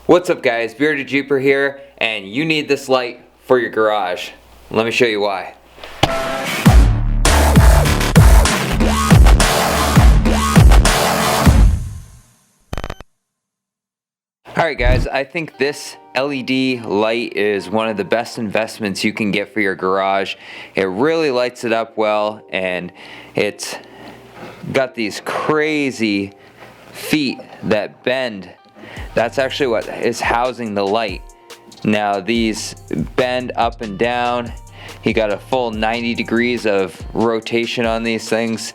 What's up guys, Bearded Jeeper here, and you need this light for your garage. Let me show you why. Alright guys, I think this LED light is one of the best investments you can get for your garage. It really lights it up well, and it's got these crazy feet that bend. That's actually what is housing the light. Now these bend up and down. You got a full 90 degrees of rotation on these things.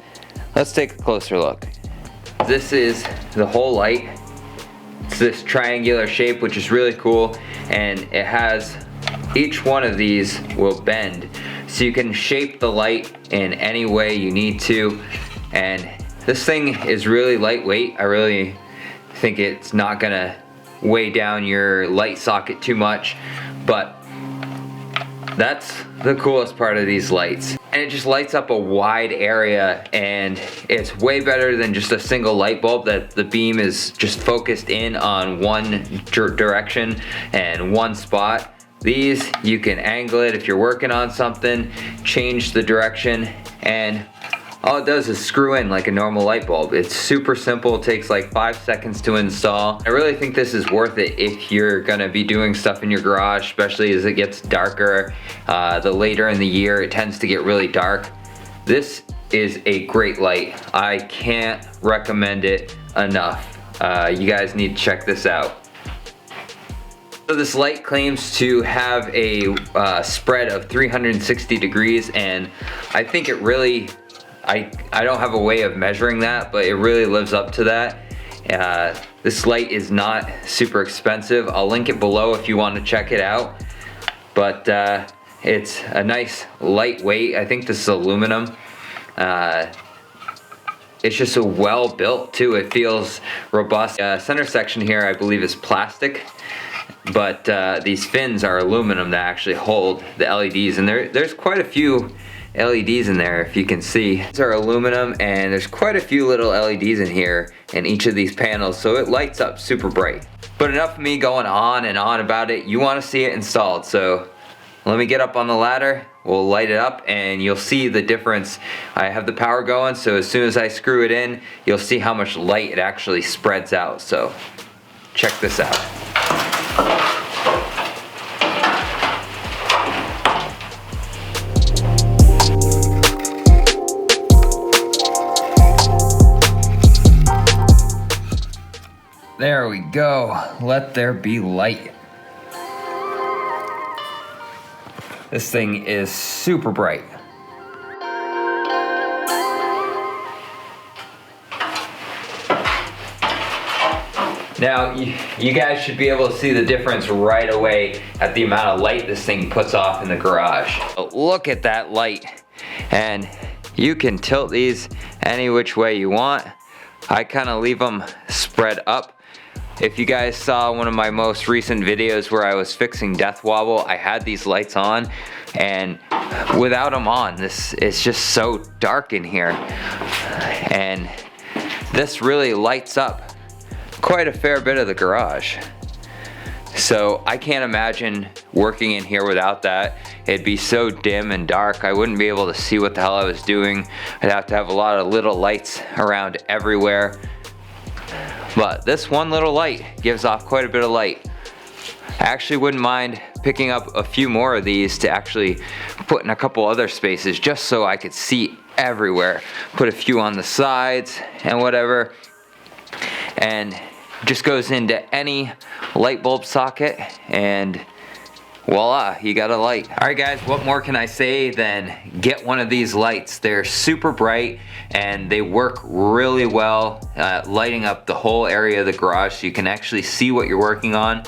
Let's take a closer look. This is the whole light. It's this triangular shape, which is really cool, and it has, each one of these will bend. So you can shape the light in any way you need to, and this thing is really lightweight. I really think it's not gonna weigh down your light socket too much, but that's the coolest part of these lights. And it just lights up a wide area, and it's way better than just a single light bulb that the beam is just focused in on one direction and one spot. These, you can angle it if you're working on something, change the direction, and all it does is screw in like a normal light bulb. It's super simple, it takes like 5 seconds to install. I really think this is worth it if you're gonna be doing stuff in your garage, especially as it gets darker. The later in the year, it tends to get really dark. This is a great light. I can't recommend it enough. You guys need to check this out. So this light claims to have a spread of 360 degrees, and I think it really, I don't have a way of measuring that, but it really lives up to that. This light is not super expensive. I'll link it below if you want to check it out. But it's a nice lightweight. I think this is aluminum. It's just so well built too. It feels robust. Center section here I believe is plastic, but these fins are aluminum that actually hold the LEDs, and there's quite a few LEDs in there, if you can see. These are aluminum, and there's quite a few little LEDs in here in each of these panels, so it lights up super bright. But enough of me going on and on about it. You want to see it installed, so let me get up on the ladder. We'll light it up and you'll see the difference. I have the power going, so as soon as I screw it in, you'll see how much light it actually spreads out. So check this out. There we go. Let there be light. This thing is super bright. Now, you guys should be able to see the difference right away at the amount of light this thing puts off in the garage. Look at that light. And you can tilt these any which way you want. I kind of leave them spread up. If you guys saw one of my most recent videos where I was fixing Death Wobble, I had these lights on, and without them on, it's just so dark in here. And this really lights up quite a fair bit of the garage. So I can't imagine working in here without that. It'd be so dim and dark, I wouldn't be able to see what the hell I was doing. I'd have to have a lot of little lights around everywhere. But this one little light gives off quite a bit of light. I actually wouldn't mind picking up a few more of these to actually put in a couple other spaces just so I could see everywhere. Put a few on the sides and whatever. And just goes into any light bulb socket, and voila, you got a light. Alright guys, what more can I say than get one of these lights. They're super bright and they work really well, lighting up the whole area of the garage so you can actually see what you're working on.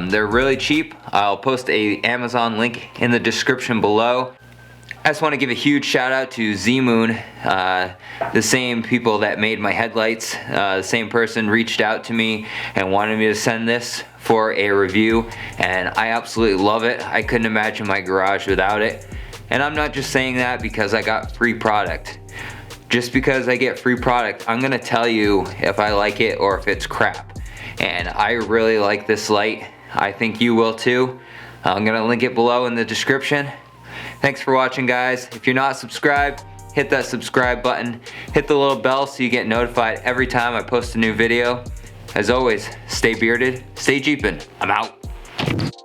They're really cheap. I'll post a Amazon link in the description below. I just want to give a huge shout out to Z-Moon, the same people that made my headlights. The same person reached out to me and wanted me to send this for a review, and I absolutely love it. I couldn't imagine my garage without it. And I'm not just saying that because I got free product. Just because I get free product, I'm gonna tell you if I like it or if it's crap. and I really like this light. I think you will too. I'm gonna link it below in the description. Thanks for watching, guys. If you're not subscribed, hit that subscribe button. Hit the little bell so you get notified every time I post a new video. As always, stay bearded, stay Jeepin'. I'm out.